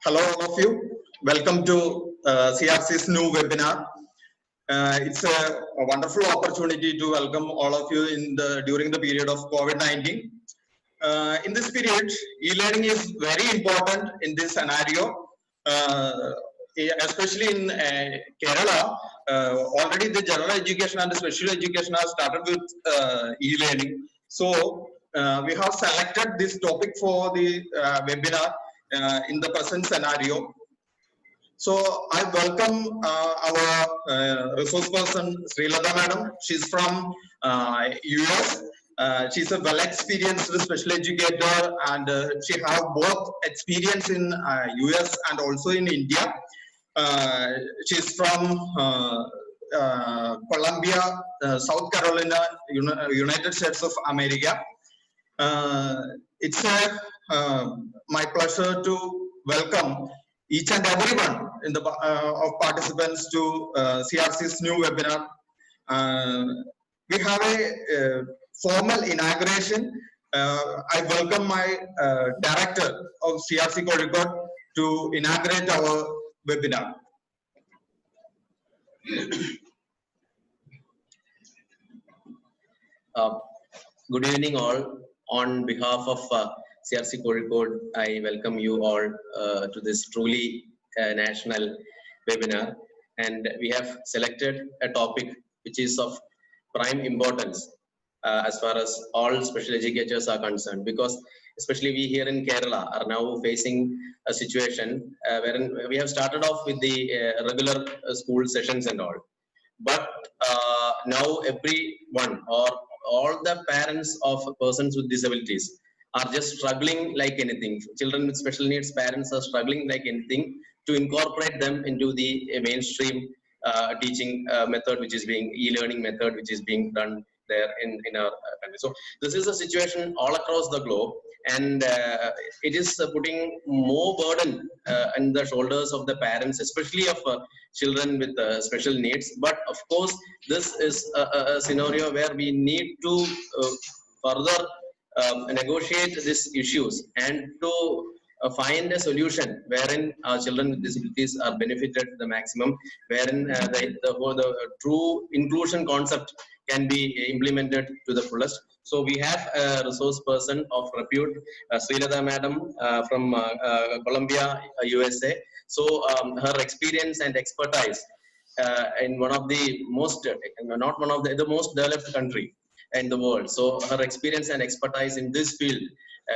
Hello, all of you. Welcome to CRC's new webinar. It's a wonderful opportunity to welcome all of you during the period of COVID-19. In this period, e-learning is very important in this scenario, especially in Kerala. Already the general education and the special education have started with e-learning. So we have selected this topic for the webinar in the present scenario. So I welcome our resource person, Srilata Madam. She's from US. She's a well-experienced special educator, and she have both experience in US and also in India. She's from Columbia, South Carolina, United States of America. It's my pleasure to welcome each and everyone in the of participants to CRC's new webinar. We have a formal inauguration. I welcome my director of CRC Kozhikode to inaugurate our webinar. Good evening all. On behalf of CRC Kozhikode, I welcome you all to this truly national webinar, and we have selected a topic which is of prime importance as far as all special educators are concerned, because especially we here in Kerala are now facing a situation wherein we have started off with the regular school sessions and all, but now everyone or all the parents of persons with disabilities are just struggling like anything. Children with special needs parents are struggling like anything to incorporate them into the mainstream teaching method, which is being e-learning method, which is being done there in our country. So this is a situation all across the globe, and it is putting more burden on the shoulders of the parents, especially of children with special needs. But of course, this is a scenario where we need to further negotiate these issues and to find a solution wherein children with disabilities are benefited to the maximum, wherein the true inclusion concept can be implemented to the fullest. So we have a resource person of repute, Srilata Madam from Columbia, USA. So her experience and expertise in one of the most, not one of the most developed country in the world. So her experience and expertise in this field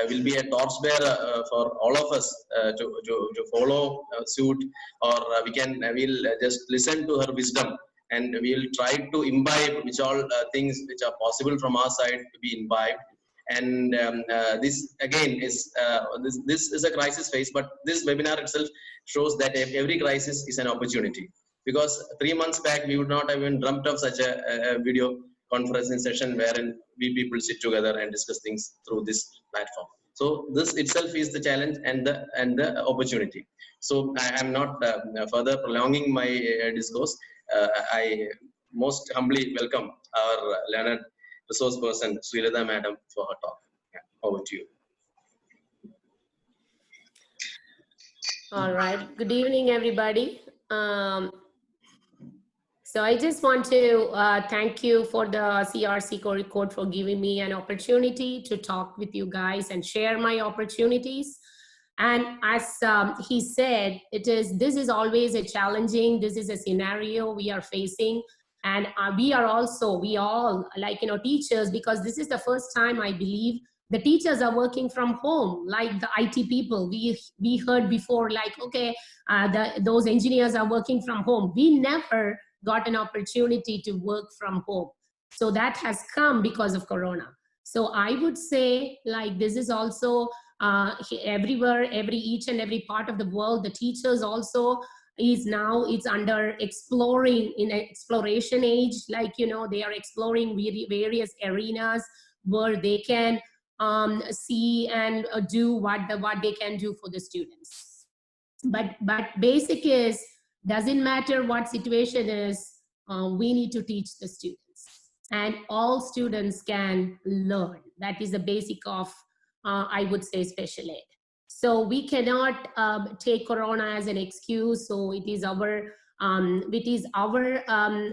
will be a torchbearer for all of us to follow suit, or we'll just listen to her wisdom, and we'll try to imbibe which all things which are possible from our side to be imbibed. And this again is this is a crisis phase, but this webinar itself shows that every crisis is an opportunity, because 3 months back we would not have even dreamt of such a video conferencing session wherein we people sit together and discuss things through this platform. So this itself is the challenge and the opportunity. So I am not further prolonging my discourse. I most humbly welcome our learned resource person, Srilata Madam, for her talk. Yeah, over to you. All right. Good evening, everybody. So I just want to thank you for the CRC Kozhikode for giving me an opportunity to talk with you guys and share my opportunities. And as he said, this is always a challenging, this is a scenario we are facing. And we all, like, teachers, because this is the first time I believe the teachers are working from home, like the IT people. We heard before, like, okay, those engineers are working from home. We never got an opportunity to work from home. So that has come because of Corona. So I would say, like, this is also everywhere, each and every part of the world. The teachers also it's under exploring, in an exploration age, like, they are exploring various arenas where they can see and do what they can do for the students. But basic is, doesn't matter what situation is, we need to teach the students, and all students can learn. That is the basic of I would say special ed. So we cannot take Corona as an excuse. So it is our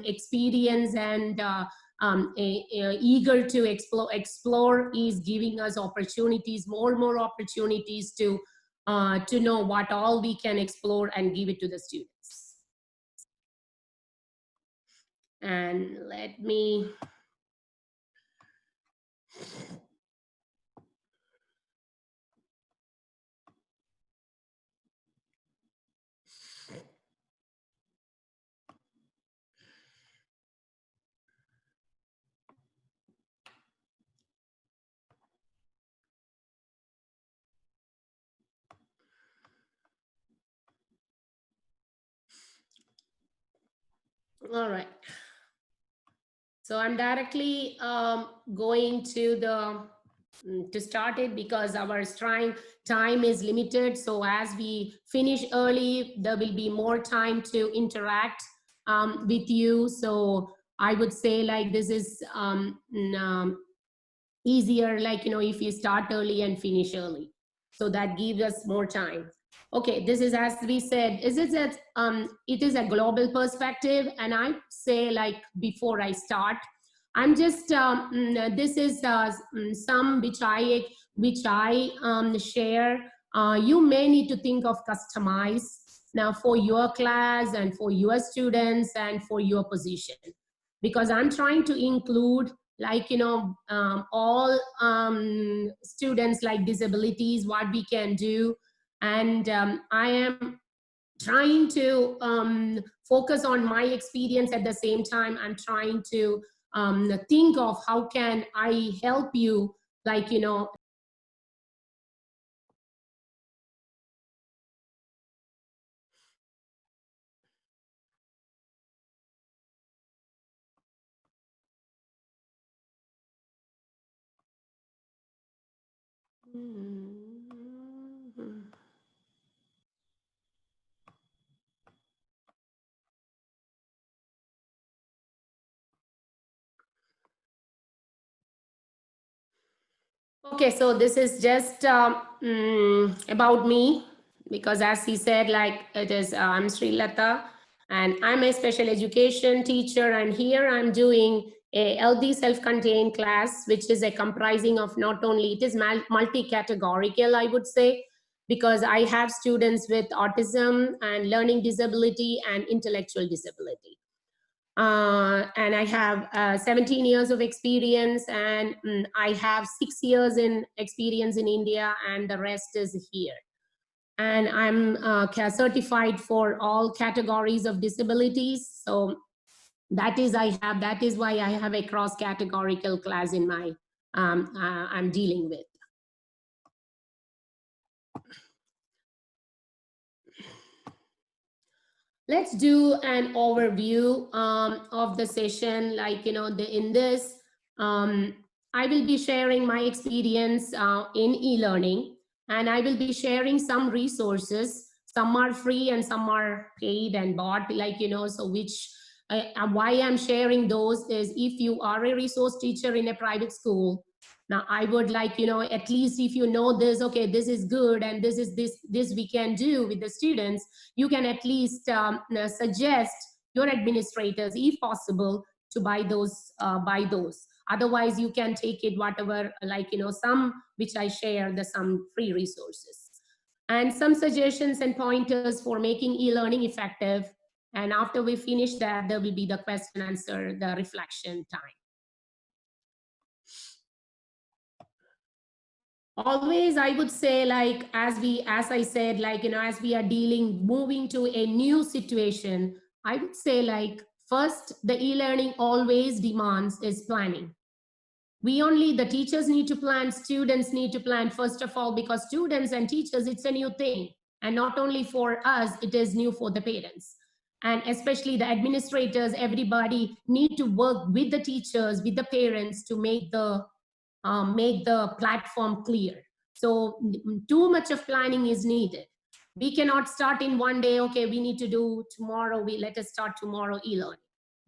experience and eager to explore is giving us opportunities, more opportunities to know what all we can explore and give it to the students. And let me all right. So I'm directly going to start it because our time is limited. So as we finish early, there will be more time to interact with you. So I would say like this is easier, like, you know, if you start early and finish early. So that gives us more time. Okay, this is, as we said, it is a global perspective. And I say, like, before I start, I'm just, this is some which I share. You may need to think of customize now for your class and for your students and for your position, because I'm trying to include, like, you know, all students like disabilities, what we can do. And I am trying to focus on my experience. At the same time, I'm trying to think of how can I help you, like, you know. Okay, so this is just about me, because as he said, like, it is, I'm Sri Lata, and I'm a special education teacher, and here I'm doing a LD self-contained class, which is a comprising of not only, it is multi-categorical, I would say, because I have students with autism and learning disability and intellectual disability. And I have 17 years of experience, and I have 6 years in experience in India, and the rest is here. And I'm certified for all categories of disabilities. So that is why I have a cross categorical class in my I'm dealing with. Let's do an overview of the session. Like, you know, in this, I will be sharing my experience in e-learning, and I will be sharing some resources. Some are free and some are paid and bought, like, you know, so which, why I'm sharing those is, if you are a resource teacher in a private school, now I would like, you know, at least if you know this, okay, this is good, and this is this we can do with the students, you can at least suggest your administrators, if possible, to buy those. Otherwise, you can take it whatever, like, you know, some which I share, the some free resources, and some suggestions and pointers for making e-learning effective. And after we finish that, there will be the question answer, the reflection time. Always, I would say, like, as I said, like, you know, as we are moving to a new situation, I would say, like, first, the e-learning always demands is planning. The teachers need to plan, students need to plan, first of all, because students and teachers, it's a new thing. And not only for us, it is new for the parents. And especially the administrators, everybody need to work with the teachers, with the parents, to make the platform clear. So too much of planning is needed. We cannot start in one day, okay, we need to do tomorrow, let us start tomorrow e-learning,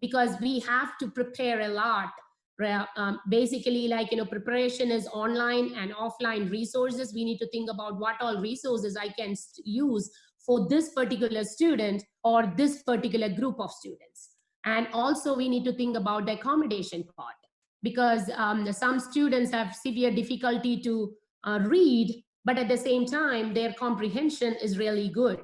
because we have to prepare a lot, basically, like, preparation is online and offline resources. We need to think about what all resources I can use for this particular student or this particular group of students. And also we need to think about the accommodation part, because some students have severe difficulty to read, but at the same time, their comprehension is really good.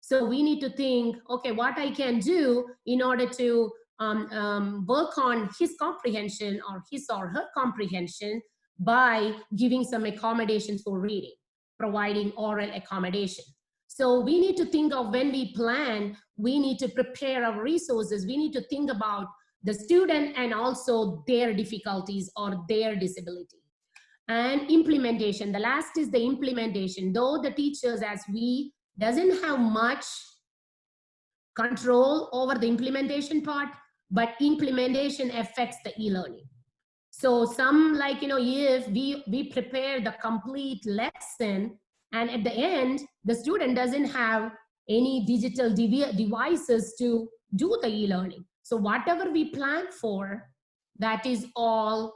So we need to think, okay, what I can do in order to work on his comprehension or his or her comprehension by giving some accommodations for reading, providing oral accommodation. So we need to think of, when we plan, we need to prepare our resources. We need to think about the student and also their difficulties or their disability. And implementation, the last is the implementation. Though the teachers, as we, doesn't have much control over the implementation part, but implementation affects the e-learning. So some, like, if we prepare the complete lesson, and at the end, the student doesn't have any digital devices to do the e-learning. So whatever we plan for, that is all,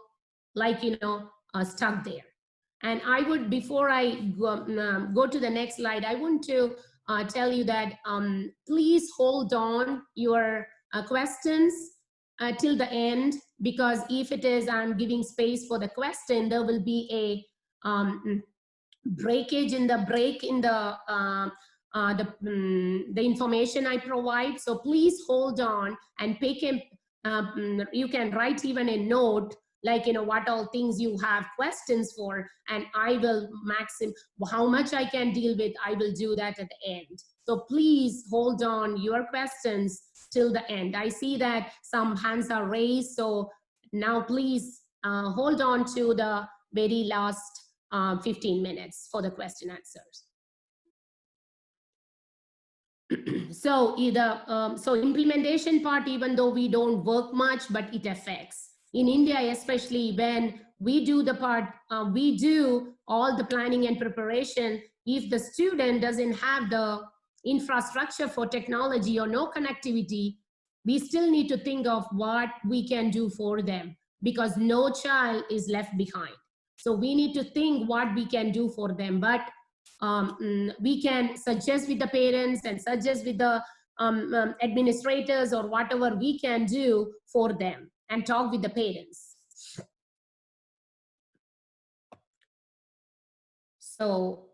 like, stuck there. And I would, before I go to the next slide, I want to tell you that please hold on your questions till the end, because if it is I'm giving space for the question, there will be a breakage in the break in the information I provide. So please hold on and pick him. You can write even a note, like, what all things you have questions for, and I will how much I can deal with, I will do that at the end. So please hold on your questions till the end. I see that some hands are raised, so now please hold on to the very last 15 minutes for the question answers. So so implementation part, even though we don't work much, but it affects. In India, especially, when we do the part, we do all the planning and preparation. If the student doesn't have the infrastructure for technology or no connectivity, we still need to think of what we can do for them, because no child is left behind. So we need to think what we can do for them. But we can suggest with the parents and suggest with the administrators or whatever we can do for them, and talk with the parents. So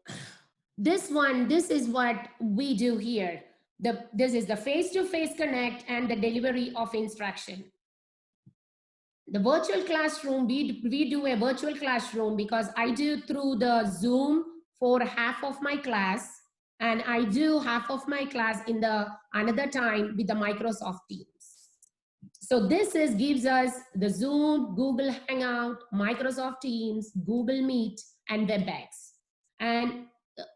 this is what we do here. This is the face-to-face connect and the delivery of instruction. The virtual classroom, we do a virtual classroom because I do through the Zoom for half of my class, and I do half of my class in the another time with the Microsoft Teams. So this gives us the Zoom, Google Hangout, Microsoft Teams, Google Meet, and WebEx. And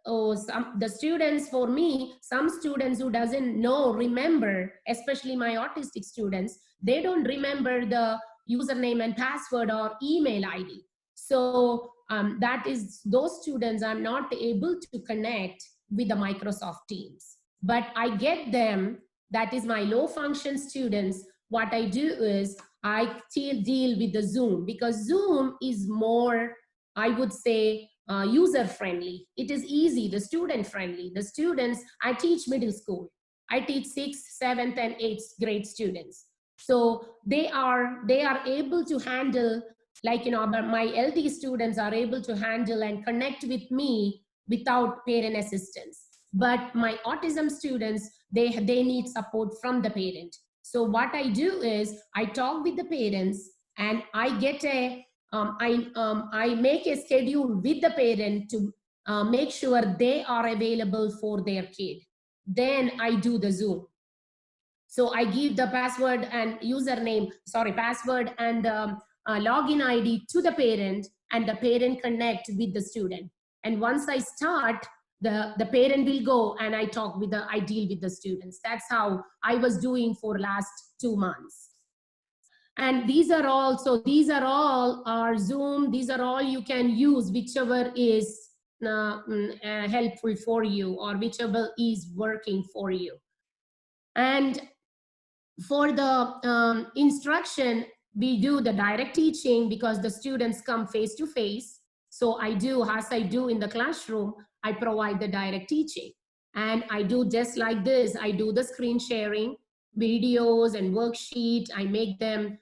the students, for me, some students who doesn't remember, especially my autistic students, they don't remember the username and password or email ID. So that is, those students I'm not able to connect with the Microsoft Teams. But I get them, that is my low function students. What I do is I deal with the Zoom, because Zoom is more, I would say, user friendly. It is easy, the student friendly. The students, I teach middle school. I teach 6th, 7th, and 8th grade students. So they are able to handle, like, my LD students are able to handle and connect with me without parent assistance. But my autism students, they need support from the parent. So what I do is I talk with the parents, and I get I make a schedule with the parent to make sure they are available for their kid. Then I do the Zoom. So I give the password and password and login ID to the parent, and the parent connect with the student. And once I start, the parent will go, and I deal with the students. That's how I was doing for last 2 months. And these are all our Zoom. These are all you can use, whichever is helpful for you, or whichever is working for you. And for the instruction, we do the direct teaching because the students come face to face. So I do, as I do in the classroom, I provide the direct teaching. And I do just like this. I do the screen sharing, videos and worksheet. I make them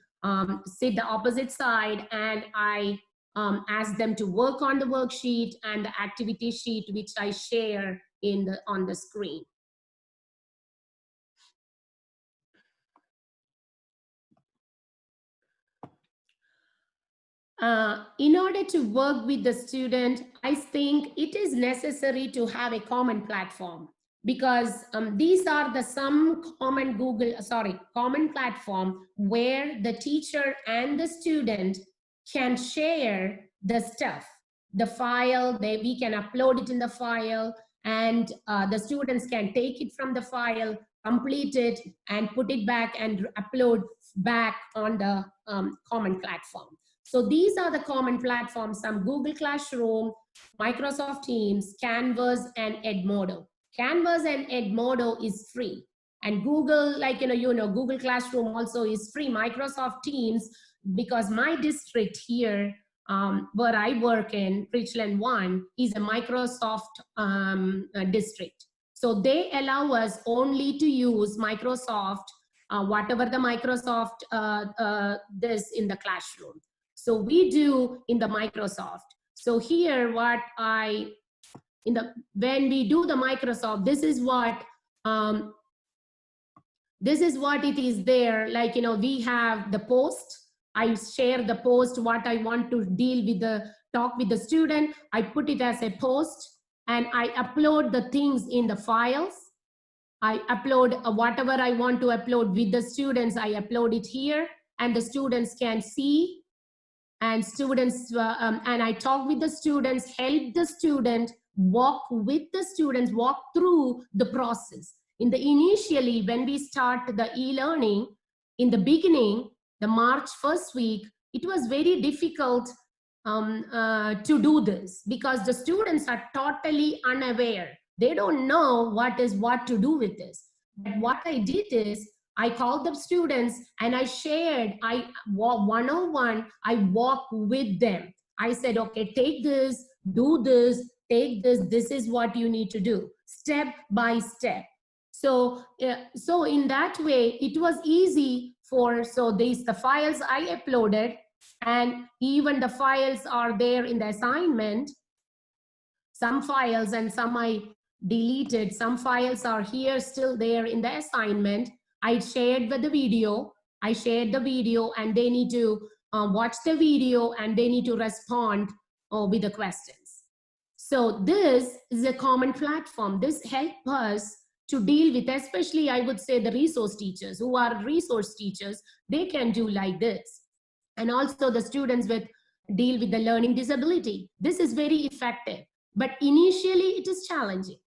sit the opposite side, and I ask them to work on the worksheet and the activity sheet, which I share on the screen. In order to work with the student, I think it is necessary to have a common platform, because these are the common platform where the teacher and the student can share the stuff, the file, we can upload it in the file, and the students can take it from the file, complete it, and put it back and upload back on the common platform. So these are the common platforms: some Google Classroom, Microsoft Teams, Canvas, and Edmodo. Canvas and Edmodo is free. And Google, Google Classroom also is free. Microsoft Teams, because my district here, where I work in, Richland 1, is a Microsoft district. So they allow us only to use Microsoft, whatever the Microsoft this in the classroom. So we do in the Microsoft. So here when we do the Microsoft, this is what it is there. We have the post. I share the post, what I want to talk with the student. I put it as a post, and I upload the things in the files. I upload whatever I want to upload with the students. I upload it here, and the students can see. And and I talk with the students, help the student, walk with the students, walk through the process. Initially, when we start the e-learning, in the beginning, the March first week, it was very difficult to do this, because the students are totally unaware. They don't know what to do with this. But what I did is, I called the students and I shared, one-on-one, I walked with them. I said, okay, take this, do this, take this, this is what you need to do, step by step. So in that way, it was easy the files I uploaded, and even the files are there in the assignment. Some files and some I deleted, some files are here still there in the assignment. I shared the video, and they need to watch the video, and they need to respond with the questions. So this is a common platform. This helps us to deal with, especially I would say the resource teachers who are resource teachers, they can do like this. And also the students deal with the learning disability. This is very effective, but initially it is challenging.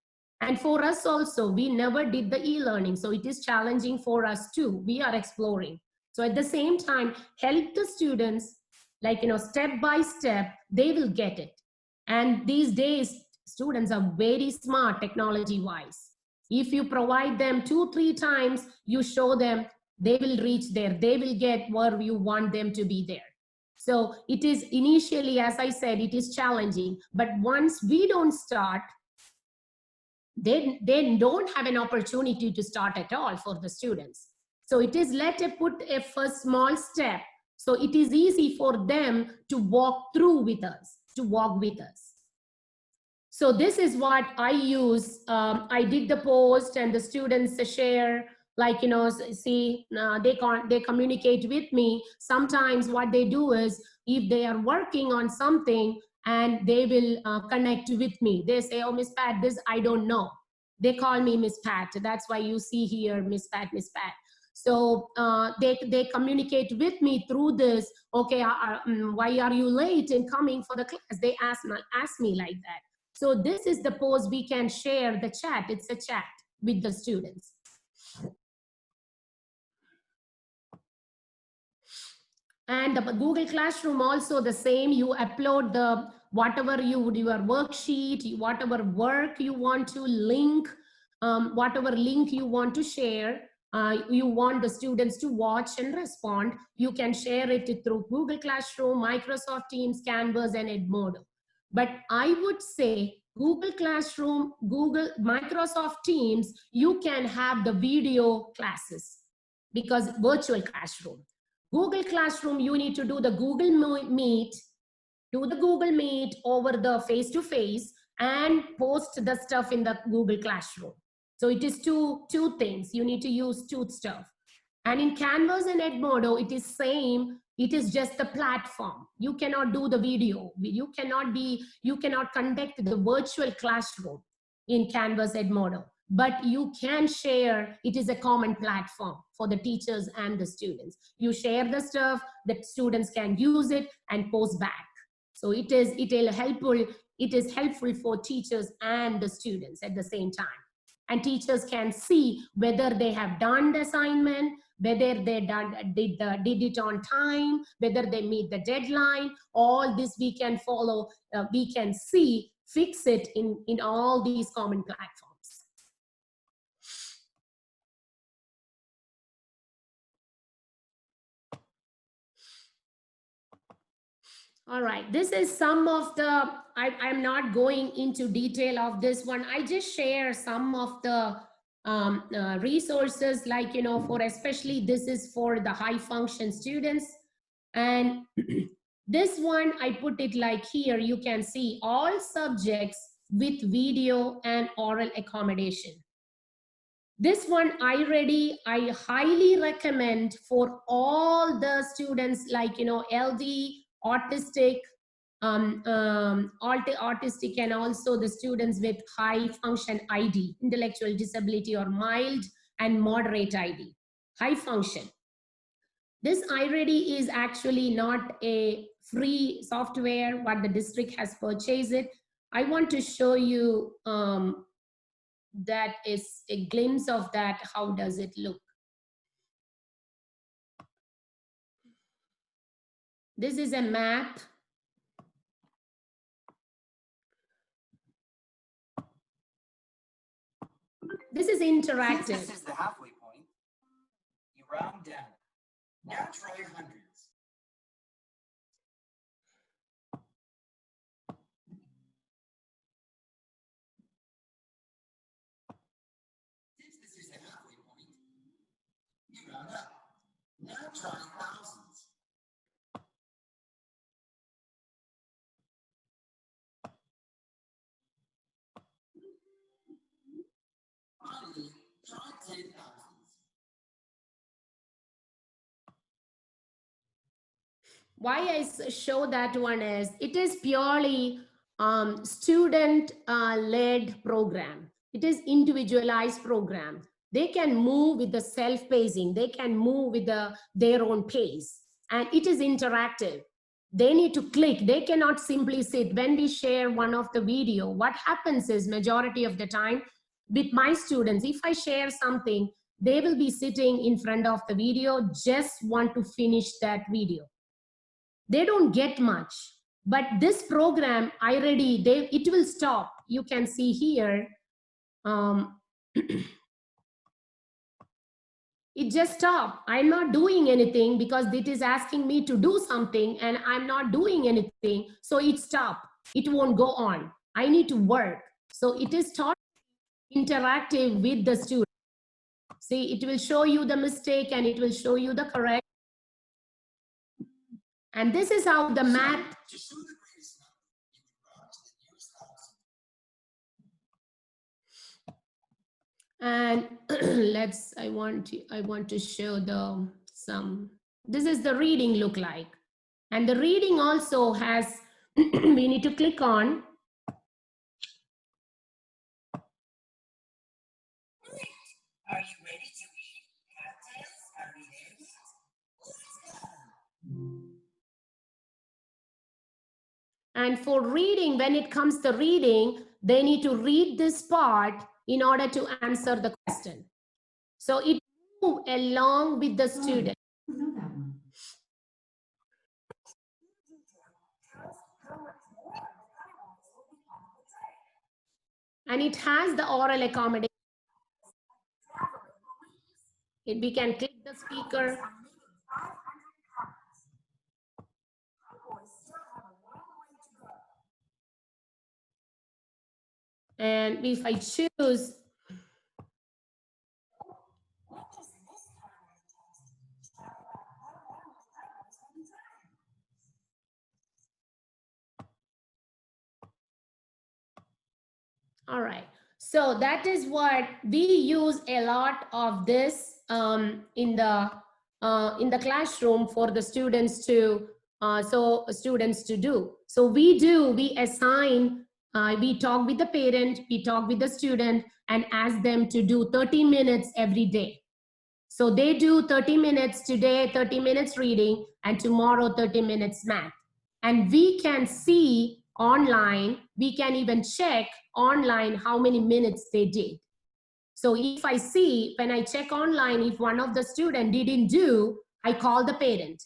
And for us also, we never did the e-learning, so it is challenging for us too. We are exploring. So at the same time, help the students, step by step, they will get it. And these days, students are very smart technology-wise. If you provide them 2-3 times, you show them, they will reach there. They will get where you want them to be there. So it is initially, as I said, it is challenging. But once we don't start, they don't have an opportunity to start at all for the students. So it is put a first small step. So it is easy for them to walk through with us, to walk with us. So this is what I use. I did the post and the students share, they communicate with me. Sometimes what they do is, if they are working on something, and they will connect with me. They say, oh, Miss Pat, this I don't know. They call me Miss Pat. That's why you see here, Miss Pat, Miss Pat. So they communicate with me through this. Okay, why are you late in coming for the class? They ask me like that. So this is the post we can share, the chat. It's a chat with the students. And the Google Classroom also the same. You upload whatever your worksheet, whatever work you want to link, whatever link you want to share. you want the students to watch and respond, you can share it through Google Classroom, Microsoft Teams, Canvas, and Edmodo. But I would say Google Classroom, Microsoft Teams, you can have the video classes because virtual classroom. Google Classroom, you need to do the Google Meet, over the face-to-face and post the stuff in the Google Classroom. So it is two things. You need to use two stuff. And in Canvas and Edmodo, it is same. It is just the platform. You cannot do the video. You cannot conduct the virtual classroom in Canvas Edmodo. But you can share, it is a common platform for the teachers and the students. You share the stuff, the students can use it and post back. So it is helpful for teachers and the students at the same time. And teachers can see whether they have done the assignment, whether they did it on time, whether they meet the deadline. All this we can follow, we can see, fix it in all these common platforms. All right, this is some of the, I'm not going into detail of this one. I just share some of the resources, like, for especially this is for the high function students. And this one, I put it like here, you can see all subjects with video and oral accommodation. This one I highly recommend for all the students, like, LD, autistic, autistic, and also the students with high function ID, intellectual disability, or mild and moderate ID, high function. This iReady is actually not a free software, but the district has purchased it. I want to show you that is a glimpse of that. How does it look? This is a map. This is interactive. Since this is the halfway point, you round down. Now try hundreds. Since this is the halfway point, you round up. Now try thousands. Finally, try 10,000. Why I show that one is, it is purely student-led program. It is individualized program. They can move with the self-pacing. They can move with their own pace. And it is interactive. They need to click. They cannot simply sit. When we share one of the video, what happens is, majority of the time with my students, if I share something, they will be sitting in front of the video, just want to finish that video. They don't get much. But this program, iReady, it will stop. You can see here, it just stopped. I'm not doing anything because it is asking me to do something and I'm not doing anything. So it stopped. It won't go on. I need to work. So it is totally interactive with the student. See, it will show you the mistake and it will show you the correct. And this is how the map. To show the greatest number, you can round to the nearest thousand. And I want to show this is the reading look like. And the reading also has, we need to click on. Are you ready to read? Cocktails? Are we there yet? Let's go. And for reading, when it comes to reading, they need to read this part in order to answer the question. So it moves along with the student. And it has the oral accommodation. We can click the speaker. And if I choose, all right. So that is what we use a lot of this in the classroom for the students to do. So we assign, we talk with the parent, we talk with the student and ask them to do 30 minutes every day. So they do 30 minutes today, 30 minutes reading, and tomorrow 30 minutes math. And we can see online, we can even check online how many minutes they did. So if I see, when I check online, if one of the student didn't do, I call the parent.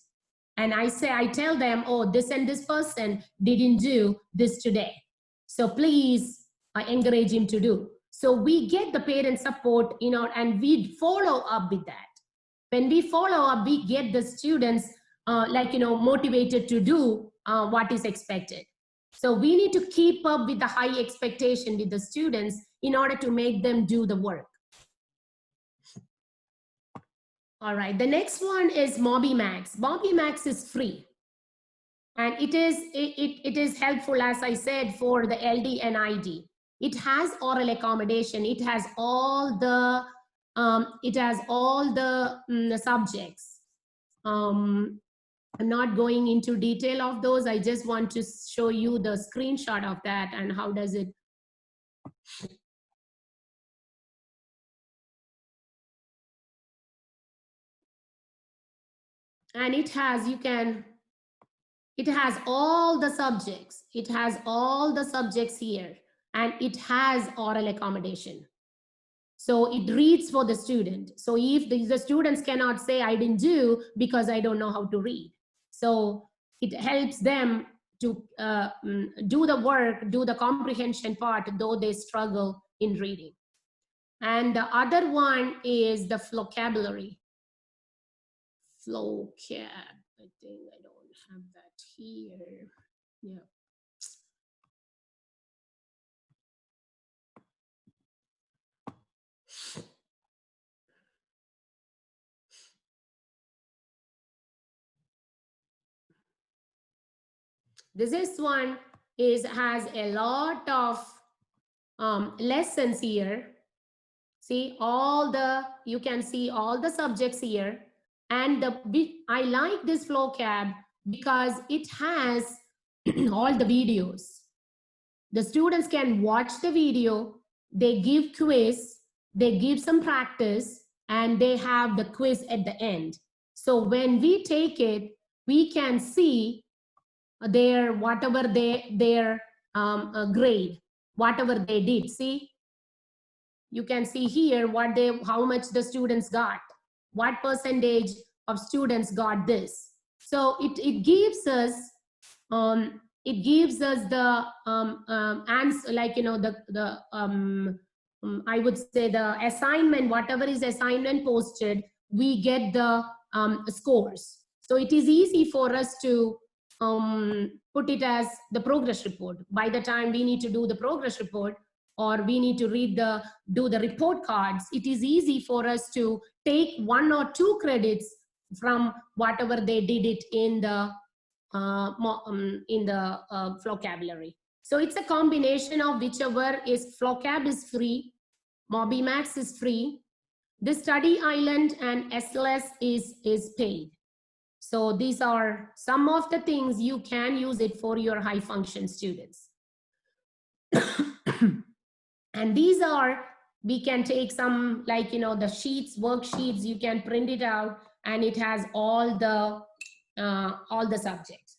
And I tell them, oh, this and this person didn't do this today. So please encourage him to do. So we get the parent support, and we follow up with that. When we follow up, we get the students motivated to do what is expected. So we need to keep up with the high expectation with the students in order to make them do the work. All right, the next one is MobyMax. MobyMax is free. And it is helpful, as I said, for the LD and ID. It has oral accommodation. It has all the subjects. I'm not going into detail of those. I just want to show you the screenshot of that and how does it. And it has all the subjects. It has all the subjects here, and it has oral accommodation. So it reads for the student. So if the students cannot say, I didn't do because I don't know how to read. So it helps them to do the work, do the comprehension part, though they struggle in reading. And the other one is the vocabulary. Vocab, I think I don't have that here. Yeah. This one has a lot of lessons here. See you can see all the subjects here. And I like this vocab because it has all the videos. The students can watch the video, they give quiz, they give some practice, and they have the quiz at the end. So when we take it, we can see their grade, whatever they did. See, you can see here how much the students got, what percentage of students got this. So it gives us the answer, I would say the assignment, whatever is assignment posted, we get the scores. So it is easy for us to put it as the progress report. By the time we need to do the progress report, or we need to do the report cards, it is easy for us to take 1 or 2 credits from whatever they did it in the vocabulary. So it's a combination of whichever is. Vocab is free, MobyMax is free, the Study Island and SLS is paid. So these are some of the things you can use it for your high function students. And these are, we can take some, the sheets, worksheets, you can print it out, and it has all the subjects.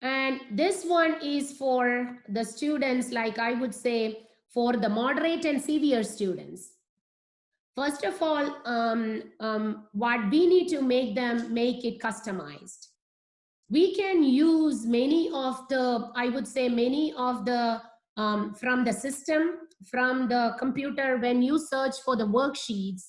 And this one is for the students, I would say, for the moderate and severe students. First of all, what we need to make it customized. we can use many of the, I would say many of the, from the system, from the computer, when you search for the worksheets,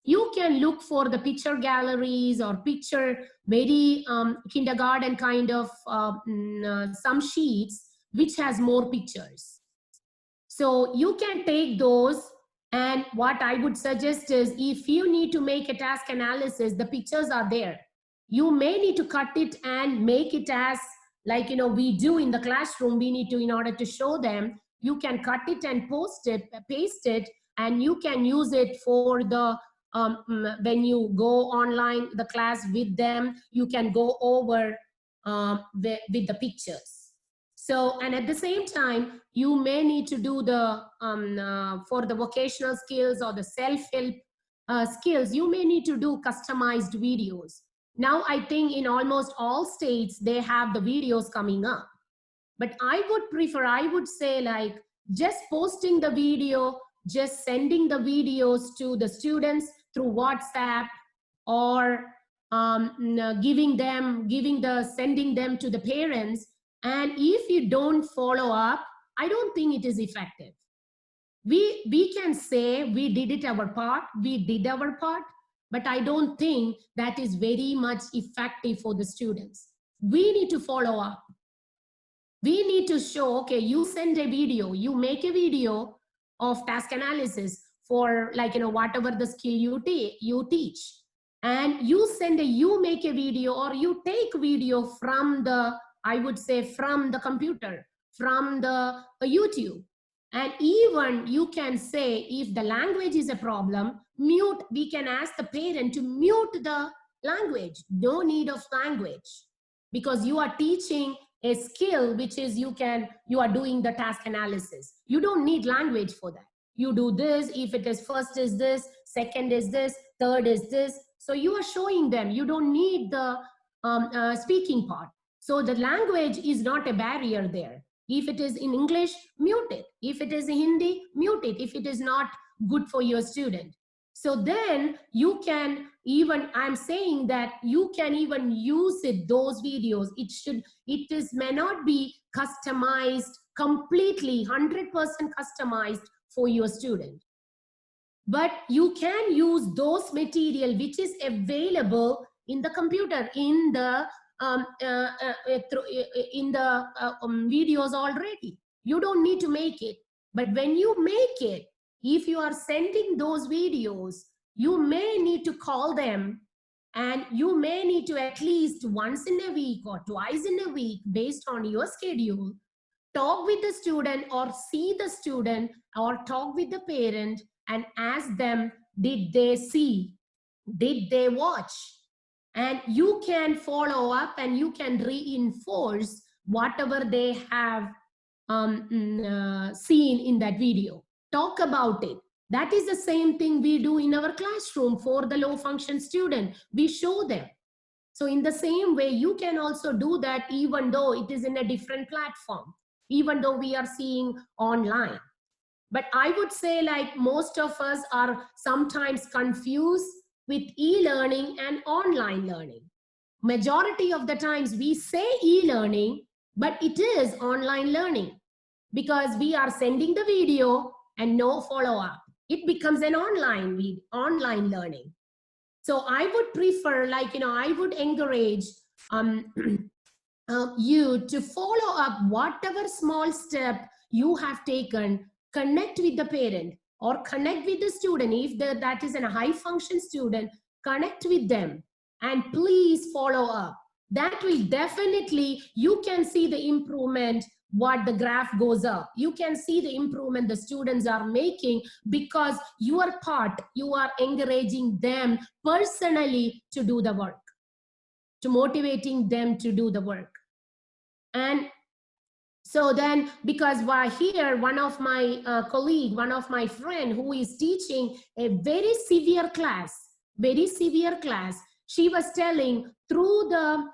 you can look for the picture galleries or picture very kindergarten kind of some sheets which has more pictures. So you can take those, and what I would suggest is if you need to make a task analysis, the pictures are there. You may need to cut it and make it as like, we do in the classroom. We need to, in order to show them, you can cut it and paste it, and you can use it for the, when you go online, the class with them, you can go over with the pictures. So, and at the same time, you may need to do the, for the vocational skills or the self-help skills, you may need to do customized videos. Now, I think in almost all states, they have the videos coming up. But I would prefer, I would say like just posting the video, just sending the videos to the students through WhatsApp, or sending them to the parents. And if you don't follow up, I don't think it is effective. We can say we did our part, but I don't think that is very much effective for the students. We need to follow up. We need to show, okay, you send a video, you make a video of task analysis for like, whatever the skill you teach. And you make a video, or you take video from the, I would say from the computer, from the YouTube. And even you can say, if the language is a problem, we can ask the parent to mute the language. No need of language, because you are teaching a skill, which is you are doing the task analysis. You don't need language for that. You do this, if it is first is this, second is this, third is this. So you are showing them, you don't need the speaking part. So the language is not a barrier there. If it is in English, mute it. If it is in Hindi, mute it if it is not good for your student. So then you can even, I'm saying that you can even use it, those videos. May not be customized completely, 100% customized for your student. But you can use those material which is available in the computer, in the videos already. You don't need to make it. But when you make it, if you are sending those videos, you may need to call them, and you may need to at least once in a week or twice in a week, based on your schedule, talk with the student or see the student or talk with the parent and ask them, did they see? Did they watch? And you can follow up and you can reinforce whatever they have seen in that video. Talk about it. That is the same thing we do in our classroom for the low function student. We show them. So in the same way, you can also do that, even though it is in a different platform, even though we are seeing online. But I would say, like, most of us are sometimes confused with e-learning and online learning. Majority of the times we say e-learning, but it is online learning, because we are sending the video and no follow-up. It becomes an online learning. So I would prefer, like, I would encourage you to follow up whatever small step you have taken. Connect with the parent or connect with the student. If that is a high function student, connect with them and please follow up. That will definitely, you can see the improvement, what the graph goes up. You can see the improvement the students are making, because you are encouraging them personally to do the work, to motivating them to do the work. And so then, because while here, one of my colleague, one of my friend who is teaching a very severe class, she was telling through the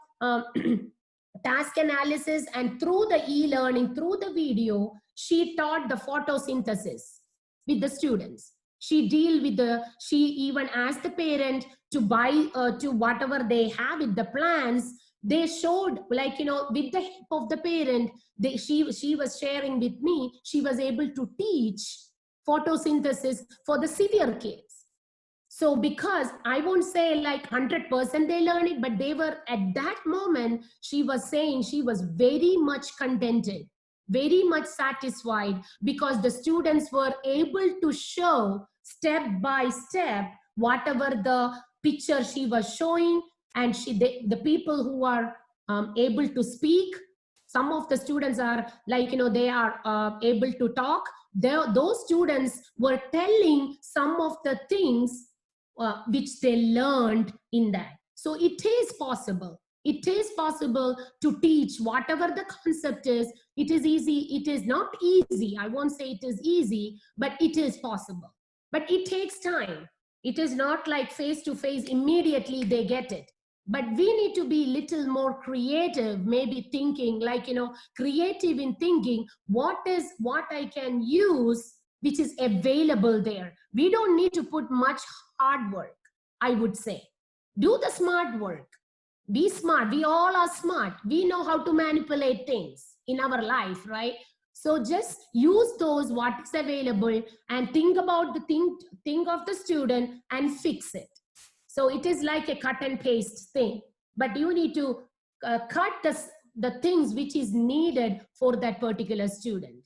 task analysis and through the e-learning, through the video, she taught the photosynthesis with the students. She even asked the parent to buy to whatever they have with the plants, They showed, like, with the help of the parent, she was sharing with me, she was able to teach photosynthesis for the severe kids. So because I won't say like 100% they learn it, but they were at that moment, she was saying she was very much contented, very much satisfied, because the students were able to show step by step whatever the picture she was showing. And the people who are able to speak, some of the students are like, they are able to talk. Those students were telling some of the things which they learned in that. So it is possible. It is possible to teach whatever the concept is. It is easy. It is not easy. I won't say it is easy, but it is possible. But it takes time. It is not like face to face, immediately they get it. But we need to be little more creative, maybe thinking like, creative in thinking, what I can use, which is available there. We don't need to put much hard work, I would say. Do the smart work. Be smart. We all are smart. We know how to manipulate things in our life, right? So just use those what is available and think about the think of the student and fix it. So it is like a cut and paste thing, but you need to cut the things which is needed for that particular student.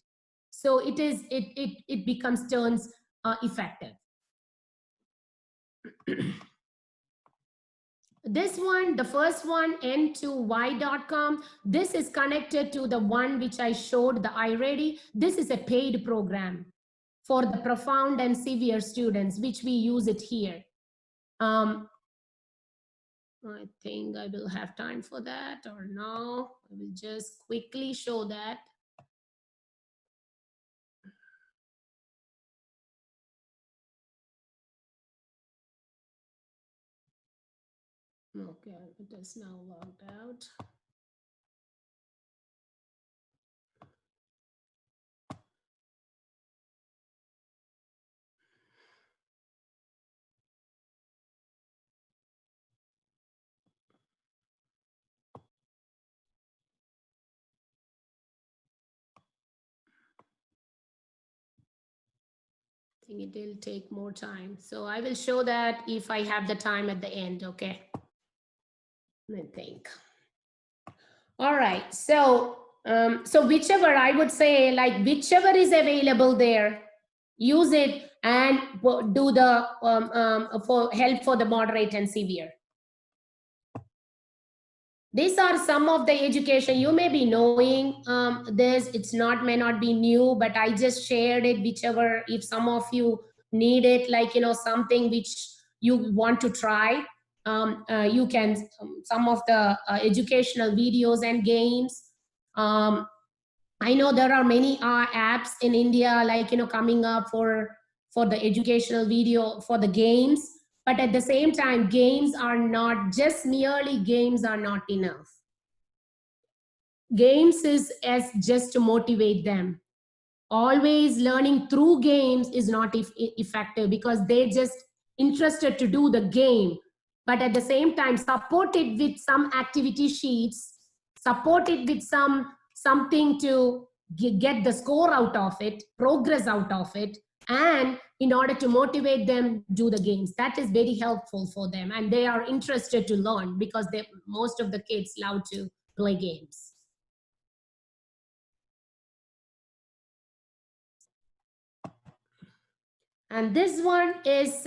So it becomes turns effective. This one, the first one, n2y.com, this is connected to the one which I showed, the iReady. This is a paid program for the profound and severe students, which we use it here. I think I will have time for that or no. I will just quickly show that. Okay, it is now logged out. I think it will take more time. So I will show that if I have the time at the end, okay? Let me think. All right, so whichever, I would say, like whichever is available there, use it and do the for help for the moderate and severe. These are some of the education you may be knowing. This may not be new, but I just shared it. Whichever, if some of you need it, like something which you want to try, you can some of the educational videos and games. I know there are many apps in India, like coming up for the educational video for the games. But at the same time, games are not just merely games are not enough. Games is as just to motivate them. Always learning through games is not effective, because they're just interested to do the game. But at the same time, support it with some activity sheets, support it with something to get the score out of it, progress out of it, and in order to motivate them, do the games. That is very helpful for them, and they are interested to learn, because most of the kids love to play games. And this one is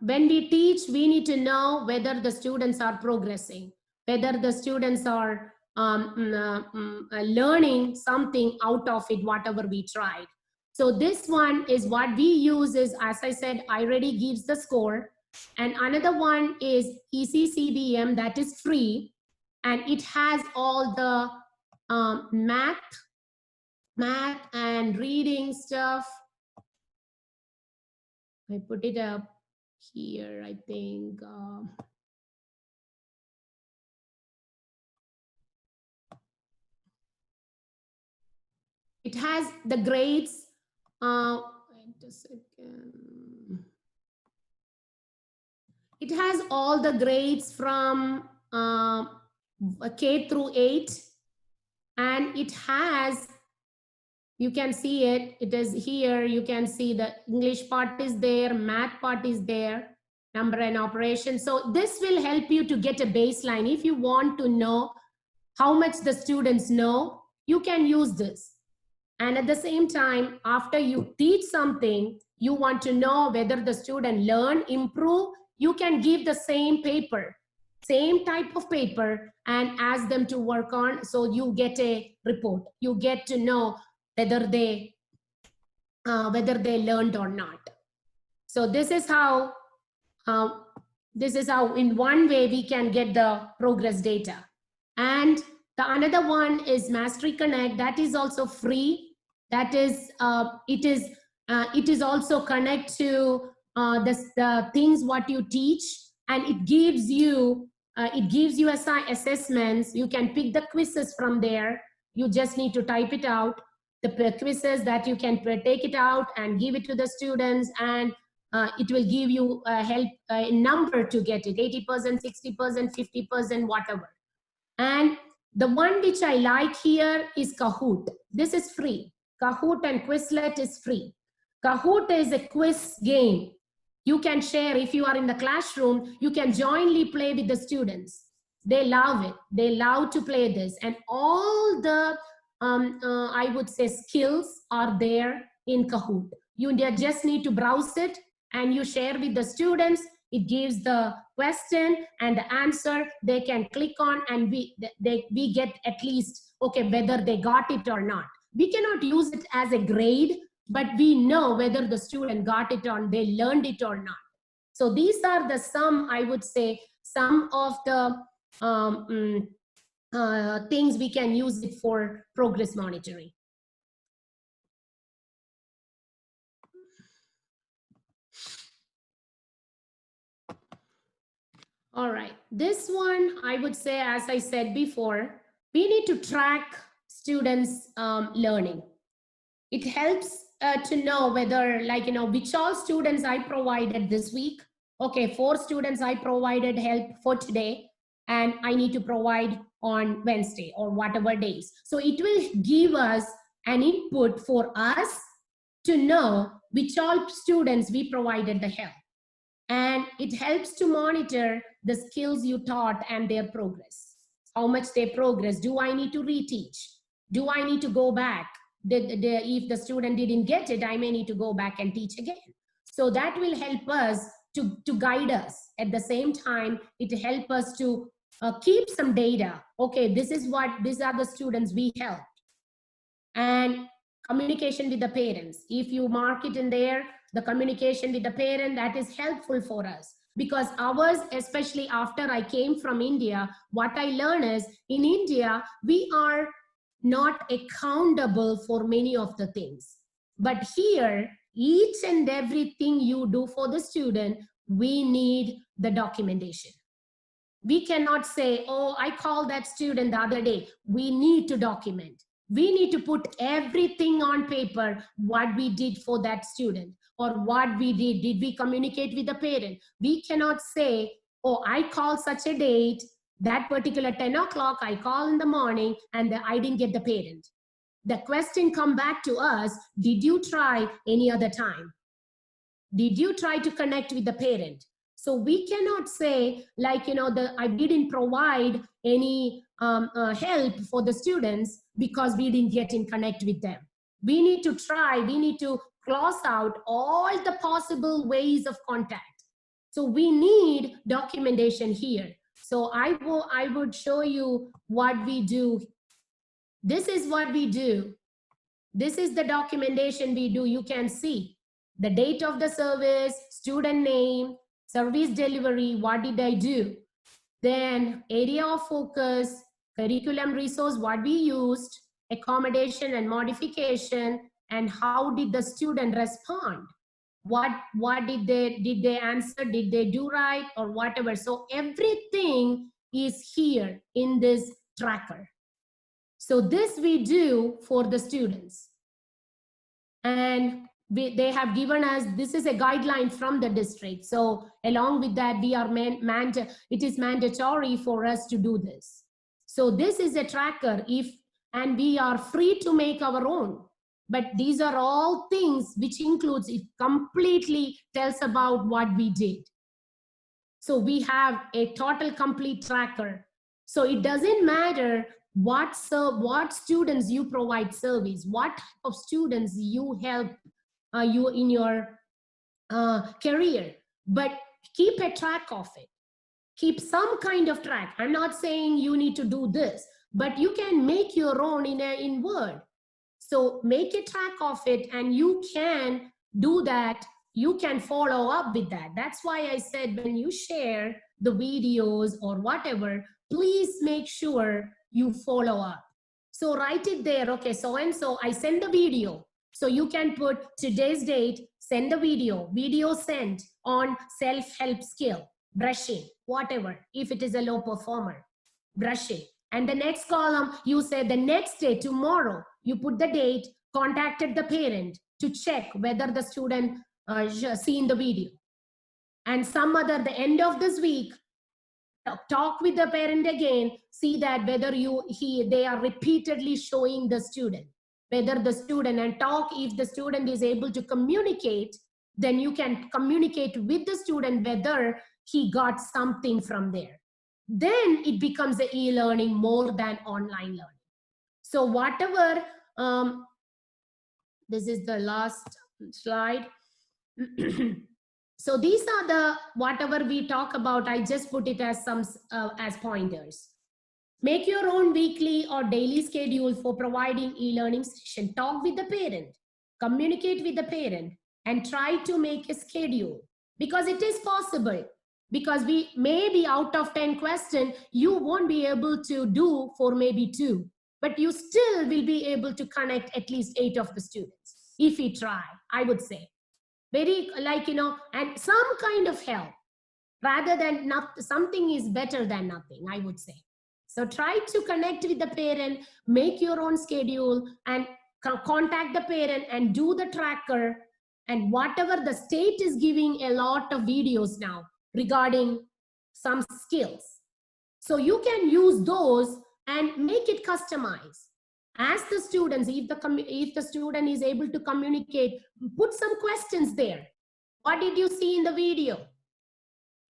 when we teach, we need to know whether the students are progressing, whether the students are learning something out of it, whatever we tried. So this one is what we use is, as I said, iReady gives the score. And another one is ECCBM, that is free. And it has all the math and reading stuff. I put it up here, I think. It has the grades. Wait a second. It has all the grades from K through 8, and it has, you can see it, it is here, you can see the English part is there, math part is there, number and operation. So this will help you to get a baseline. If you want to know how much the students know, you can use this. And at the same time, after you teach something, you want to know whether the student learn, improve, you can give the same paper, same type of paper, and ask them to work on, so you get a report. You get to know whether they learned or not. So this is how in one way we can get the progress data. And the another one is Mastery Connect. That is also free. That is it is also connect to the things what you teach, and it gives you assessments. You can pick the quizzes from there. You just need to type it out, the quizzes that you can take it out and give it to the students, and it will give you help a number to get it, 80%, 60%, 50%, whatever. And the one which I like here is Kahoot. This is free. Kahoot and Quizlet is free. Kahoot is a quiz game. You can share, if you are in the classroom, you can jointly play with the students. They love it. They love to play this. And all the, I would say, skills are there in Kahoot. You just need to browse it and you share with the students. It gives the question and the answer. They can click on, and we get at least, okay, whether they got it or not. We cannot use it as a grade, but we know whether the student got it or they learned it or not. So these are the some, I would say, some of the things we can use it for progress monitoring. All right, this one, I would say, as I said before, we need to track students' learning. It helps to know whether, like, which all students I provided this week. Okay, 4 students I provided help for today, and I need to provide on Wednesday or whatever days. So it will give us an input for us to know which all students we provided the help. And it helps to monitor the skills you taught and their progress. How much they progress. Do I need to reteach? Do I need to go back? If the student didn't get it, I may need to go back and teach again. So that will help us to guide us. At the same time, it helps us to keep some data. Okay, these are the students we helped. And communication with the parents. If you mark it in there, the communication with the parent, that is helpful for us. Because ours, especially after I came from India, what I learned is, in India, we are not accountable for many of the things. But here, each and everything you do for the student, we need the documentation. We cannot say, oh, I called that student the other day. We need to document. We need to put everything on paper, what we did for that student, or what we did we communicate with the parent? We cannot say, oh, I called such a date, that particular 10 o'clock, I call in the morning, and I didn't get the parent. The question come back to us, did you try any other time? Did you try to connect with the parent? So we cannot say, like, I didn't provide any help for the students because we didn't get in connect with them. We need to try, we need to cross out all the possible ways of contact. So we need documentation here. So I would show you what we do. This is what we do. This is the documentation we do. You can see the date of the service, student name, service delivery, what did I do? Then area of focus, curriculum resource, what we used, accommodation and modification, and how did the student respond? What did they answer? Did they do right or whatever? So everything is here in this tracker. So this we do for the students. And they have given us, this is a guideline from the district. So along with that, we are it is mandatory for us to do this. So this is a tracker, and we are free to make our own. But these are all things which includes, it completely tells about what we did. So we have a total complete tracker. So it doesn't matter what students you provide service, what type of students you help you in your career, but keep a track of it. Keep some kind of track. I'm not saying you need to do this, but you can make your own in Word. So make a track of it, and you can do that. You can follow up with that. That's why I said when you share the videos or whatever, please make sure you follow up. So write it there. Okay, so and so I send the video. So you can put today's date, send the video sent on self-help skill, brushing, whatever, if it is a low performer, brushing. And the next column, you say the next day, tomorrow, you put the date, contacted the parent to check whether the student seen the video. And some other, the end of this week, talk with the parent again, see that whether they are repeatedly showing the student, whether the student, and talk if the student is able to communicate, then you can communicate with the student whether he got something from there. Then it becomes a e-learning more than online learning. So whatever, this is the last slide. So these are the, whatever we talk about, I just put it as some as pointers. Make your own weekly or daily schedule for providing e-learning session. Talk with the parent, communicate with the parent, and try to make a schedule, because it is possible. Because we may be out of 10 questions, you won't be able to do for maybe 2, but you still will be able to connect at least 8 of the students if you try, I would say. Very, like, and some kind of help, rather than not, something is better than nothing, I would say. So try to connect with the parent, make your own schedule, and contact the parent and do the tracker. And whatever the state is giving a lot of videos now regarding some skills. So you can use those and make it customized. Ask the students, if the student is able to communicate, put some questions there. What did you see in the video?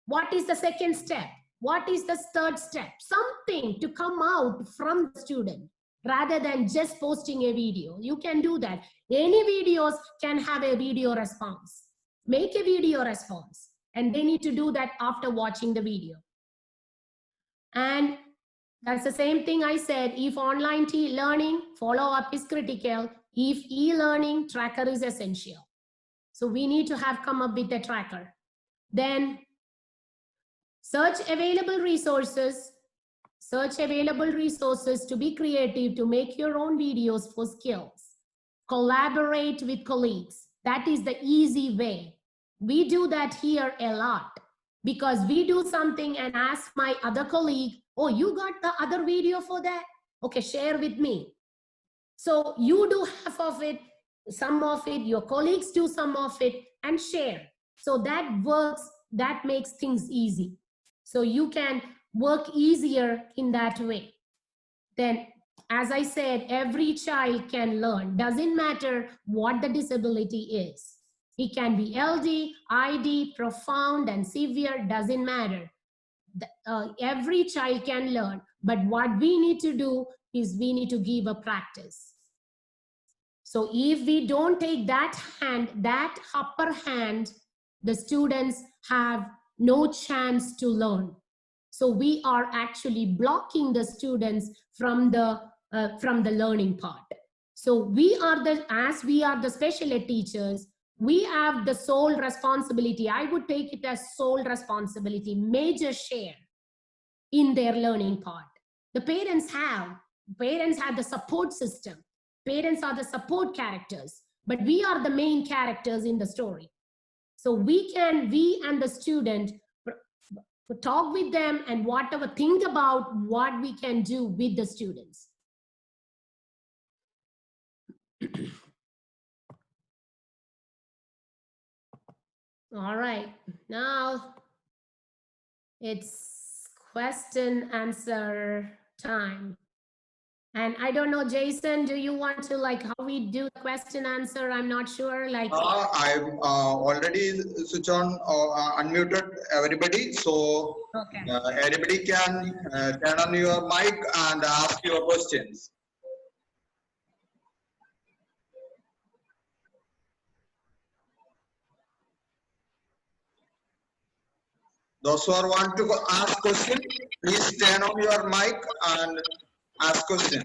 What is the second step? What is the third step? Something to come out from the student rather than just posting a video. You can do that. Any videos can have a video response. Make a video response. And they need to do that after watching the video. And that's the same thing I said. If online learning, follow-up is critical. If e-learning, tracker is essential. So we need to have come up with a tracker. Then search available resources. Search available resources to be creative, to make your own videos for skills. Collaborate with colleagues. That is the easy way. We do that here a lot, because we do something and ask my other colleague, oh, you got the other video for that? Okay, share with me. So you do half of it, some of it, your colleagues do some of it, and share. So that works, that makes things easy. So you can work easier in that way. Then, as I said, every child can learn. Doesn't matter what the disability is. It can be LD, ID, profound, and severe, doesn't matter. Every child can learn, but what we need to do is we need to give a practice. So if we don't take that upper hand, the students have no chance to learn. So we are actually blocking the students from the learning part. So as we are the special ed teachers, we have the sole responsibility. I would take it as sole responsibility, major share in their learning part. The parents have the support system. Parents are the support characters, but we are the main characters in the story. So we and the student talk with them and whatever, think about what we can do with the students. All right, now it's question answer time. And I don't know, Jason, do you want to like how we do the question answer? I'm not sure. Like, I've already switch on unmuted everybody, so okay. everybody can turn on your mic and ask your questions. Those who are want to ask question, please turn on your mic and ask question.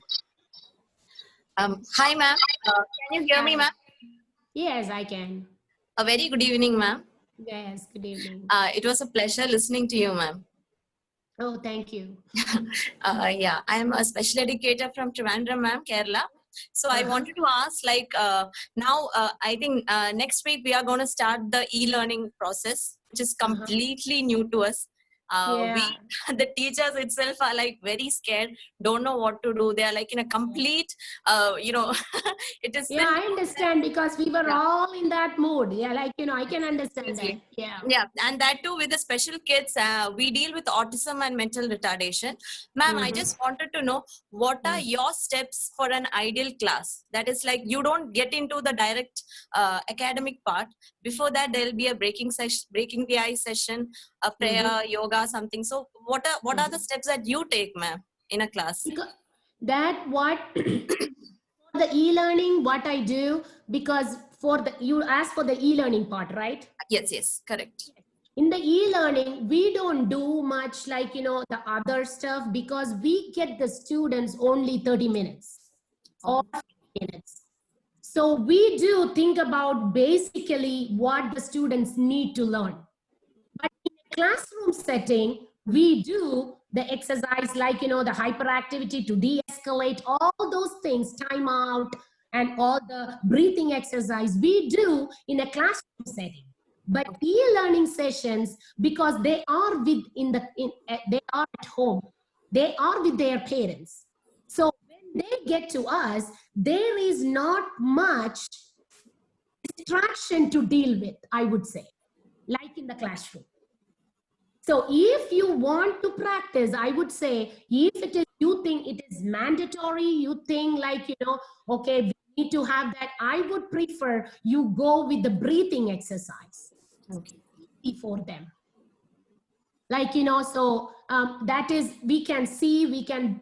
Hi, ma'am. Can you hear me, ma'am? Yes, I can. A very good evening, ma'am. Yes, good evening. It was a pleasure listening to you, ma'am. Oh, thank you. Yeah, I am a special educator from Trivandrum, ma'am, Kerala. So I wanted to ask, like, now I think next week we are going to start the e-learning process, which is completely new to us. Yeah. The teachers itself are like very scared, don't know what to do. They are like in a complete, it is Yeah, I understand because we were Yeah. all in that mood. Yeah, like, I can understand that. Obviously. Yeah. Yeah, and that too with the special kids, we deal with autism and mental retardation. Ma'am, I just wanted to know what are your steps for an ideal class? That is like you don't get into the direct academic part. Before that, there'll be a breaking the ice session, a prayer, yoga, something. So what are the steps that you take, ma'am, in a class? Because that what the e-learning, what I do, because you asked for the e-learning part, right? Yes, correct. In the e-learning, we don't do much like, the other stuff because we get the students only 30 minutes or 50 minutes. So we do think about basically what the students need to learn. But in a classroom setting, we do the exercise like, the hyperactivity to de-escalate, all those things, time out, and all the breathing exercise we do in a classroom setting. But e-learning sessions, because they are they are at home, they are with their parents. So when they get to us, there is not much distraction to deal with, I would say, like in the classroom. So if you want to practice, I would say, if it is, you think it is mandatory, you think like, okay, we need to have that, I would prefer you go with the breathing exercise for them. Like, so that is, we can see them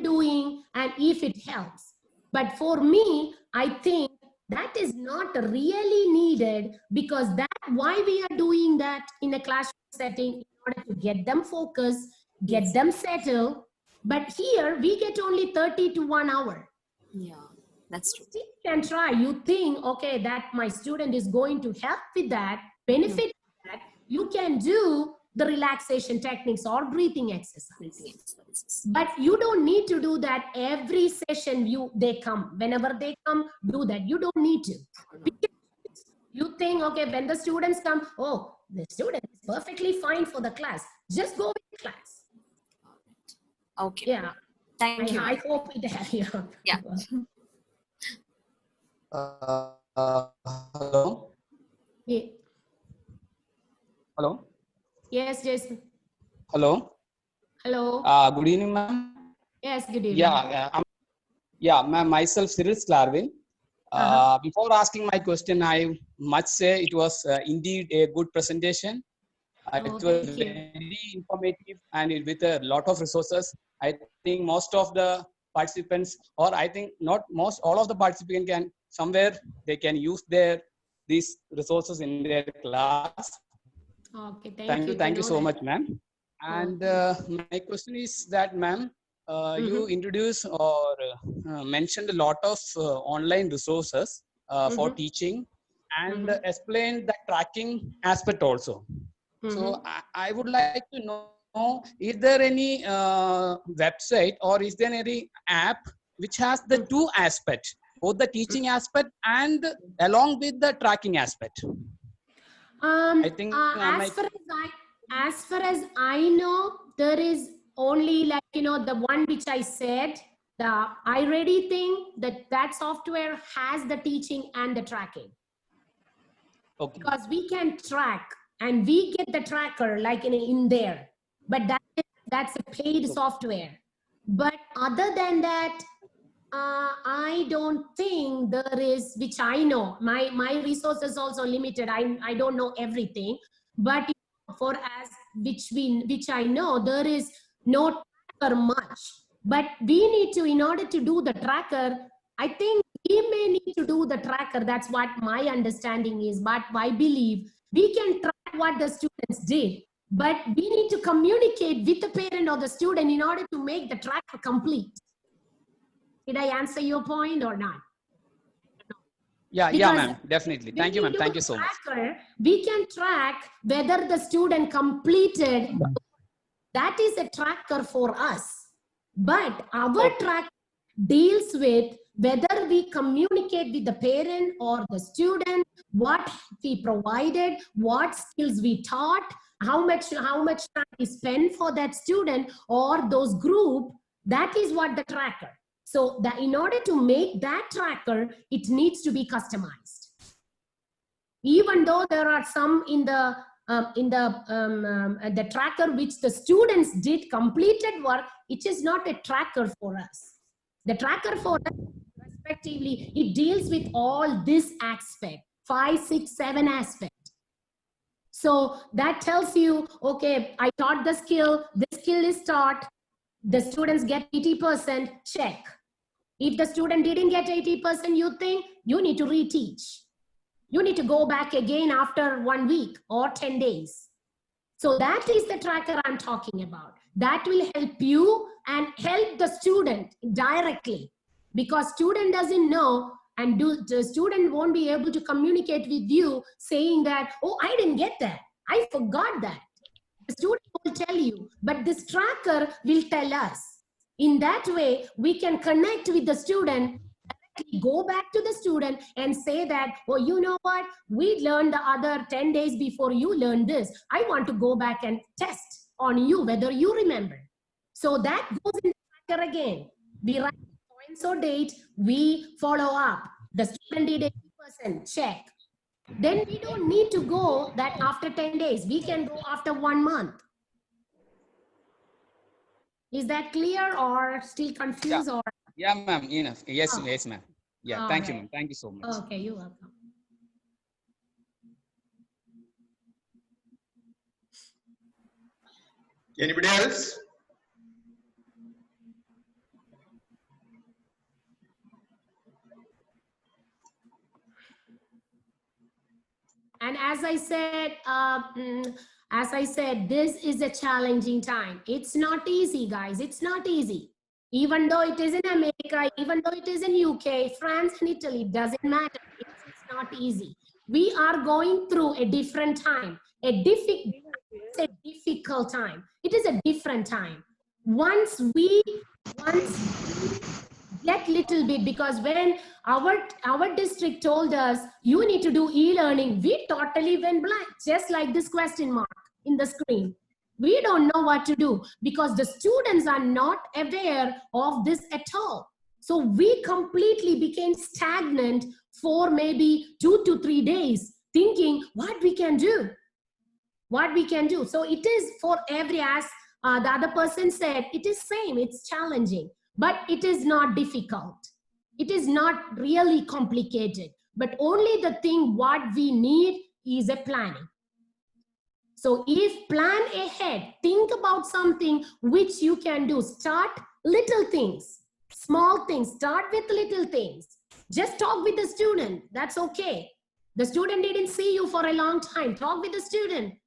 doing, and if it helps. But for me, I think that is not really needed, because why we are doing that in a classroom setting, in order to get them focused, get them settled. But here we get only 30 to 1 hour. Yeah, that's true. You can try. You think, okay, that my student is going to help with that, benefit that. You can do the relaxation techniques or breathing exercises. But you don't need to do that every session they come. Whenever they come, do that. You don't need to. You think, okay, when the students come, oh, the student is perfectly fine for the class. Just go with the class. Okay. Yeah. Thank you. I hope it helps. Yeah. Hello. Yeah. Hello. Yes, Jason. Hello. Hello. Good evening, ma'am. Yes, good evening. Yeah, ma'am. Myself, Cyril Sklarvin. Before asking my question, I must say it was indeed a good presentation. It was very informative and with a lot of resources. I think most of the participants, or I think not most, all of the participants can somewhere they can use these resources in their class. Okay, Thank you so much, ma'am. And my question is that, ma'am, you introduced or mentioned a lot of online resources for teaching, and explained the tracking aspect also. So I would like to know, is there any website or is there any app which has the two aspects, both the teaching aspect and along with the tracking aspect? I think as far as I know, there is only like, the one which I said, the iReady thing, that software has the teaching and the tracking. Okay. Because we can track and we get the tracker like in there, but that is that's a paid software. But other than that, I don't think there is, which I know, my resources also limited. I don't know everything, but for as which I know, there is no tracker much. But we need to, in order to do the tracker, I think we may need to do the tracker. That's what my understanding is. But I believe we can track what the students did, but we need to communicate with the parent or the student in order to make the tracker complete. Did I answer your point or not? Yeah, Because ma'am, definitely. Thank you, ma'am. Thank you so much. Tracker, we can track whether the student completed. That is a tracker for us. But our track deals with whether we communicate with the parent or the student, what we provided, what skills we taught, how much time we spend for that student or those group. That is what the tracker. So that in order to make that tracker, it needs to be customized. Even though there are some in the tracker which the students did completed work, it is not a tracker for us. The tracker for us, respectively, it deals with all this aspect, 5, 6, 7 aspects. So that tells you, okay, I taught the skill, this skill is taught, the students get 80%, check. If the student didn't get 80%, you think you need to reteach. You need to go back again after 1 week or 10 days. So that is the tracker I'm talking about. That will help you and help the student directly, because student doesn't know, and the student won't be able to communicate with you saying that, oh, I didn't get that, I forgot that. The student will tell you, but this tracker will tell us. In that way, we can connect with the student, go back to the student and say that, oh, you know what, we learned the other 10 days before you learned this. I want to go back and test on you whether you remember. So that goes in the tracker again. We write points or date, we follow up. The student did 80%, check. Then we don't need to go that after 10 days. We can go after 1 month. Is that clear or still confused? Or Yeah, ma'am, enough. Yes, Oh. yes, ma'am. Yeah, All thank you, right. ma'am. Thank you so much. okay, you're welcome. Anybody else? And as I said, this is a challenging time. It's not easy, guys. It's not easy. Even though it is in America, even though it is in UK, France and Italy, doesn't matter. It's not easy. We are going through a different time, a difficult time. It is a different time. Once we get little bit, because when our district told us you need to do e-learning, we totally went blank, just like this question mark in the screen. We don't know what to do because the students are not aware of this at all. So we completely became stagnant for maybe 2 to 3 days, thinking what we can do. So it is for every, as the other person said, it is same, it's challenging, but it is not difficult. It is not really complicated, but only the thing what we need is a planning. So if plan ahead, think about something which you can do. Start little things, small things, start with little things. Just talk with the student, that's okay. The student didn't see you for a long time, talk with the student.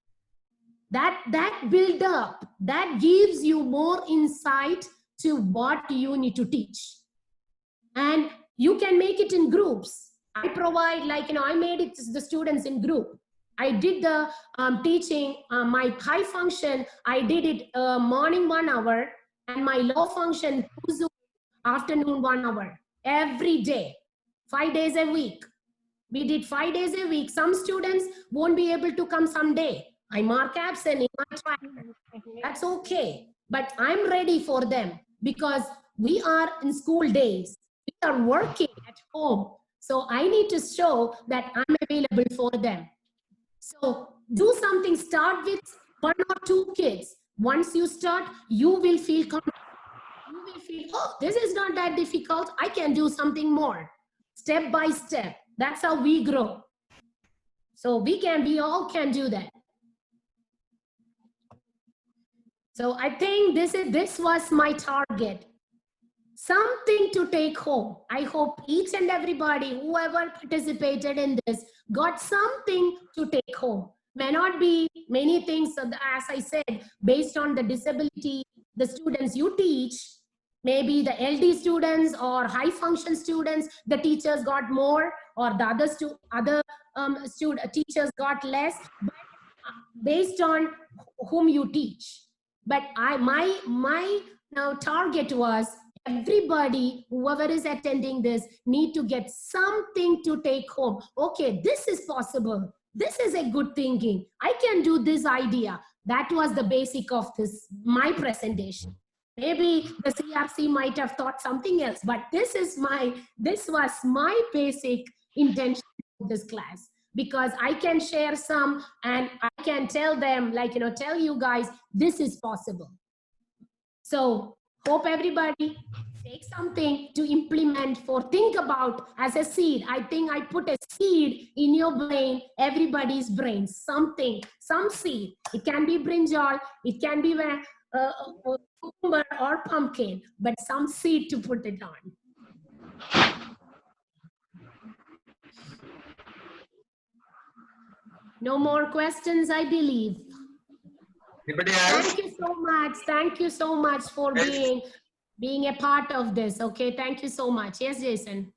That build up, that gives you more insight to what you need to teach. And you can make it in groups. I provide, I made it to the students in group. I did the teaching, my high function, I did it morning 1 hour, and my low function, afternoon 1 hour, every day, 5 days a week. We did 5 days a week. Some students won't be able to come someday. I mark absent in my tracker. That's okay. But I'm ready for them because we are in school days. We are working at home. So I need to show that I'm available for them. So do something, start with 1 or 2 kids. Once you start, you will feel confident. You will feel, oh, this is not that difficult. I can do something more. Step by step. That's how we grow. So we all can do that. So I think this was my target. Something to take home. I hope each and everybody, whoever participated in this, got something to take home. May not be many things, as I said, based on the disability, the students you teach, maybe the LD students or high function students, the teachers got more, or the other teachers got less, but based on whom you teach. But my now target was everybody, whoever is attending this, need to get something to take home. Okay, this is possible. This is a good thinking. I can do this idea. That was the basic of my presentation. Maybe the CRC might have thought something else, but this was my basic intention of this class, because I can share some and I can tell them, tell you guys, this is possible. So hope everybody take something to implement, think about as a seed. I think I put a seed in your brain, everybody's brain, some seed. It can be brinjal, it can be cucumber or pumpkin, but some seed to put it on. No more questions, I believe. Anybody else? Thank you so much. Thank you so much for being a part of this. Okay, thank you so much. Yes, Jason.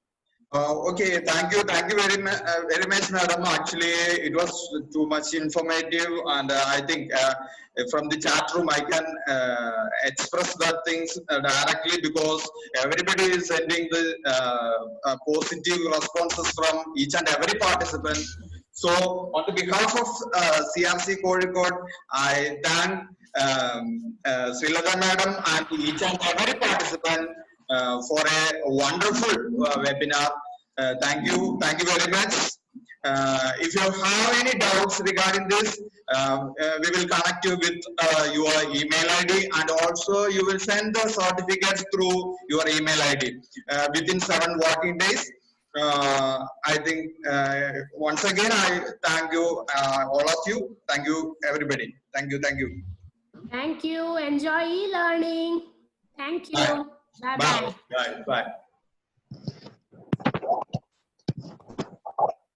Okay, thank you very much, madam. Actually, it was too much informative, and I think from the chat room I can express that things directly, because everybody is sending the positive responses from each and every participant. So, on the behalf of CRC Kozhikode, I thank Srilata madam and each and every participant for a wonderful webinar. Thank you very much. If you have any doubts regarding this, we will connect you with your email ID, and also you will send the certificates through your email ID within 7 working days. I think once again I thank you all of you. Thank you everybody. Thank you. Thank you. Enjoy e-learning. Thank you. Bye. Bye-bye. Bye.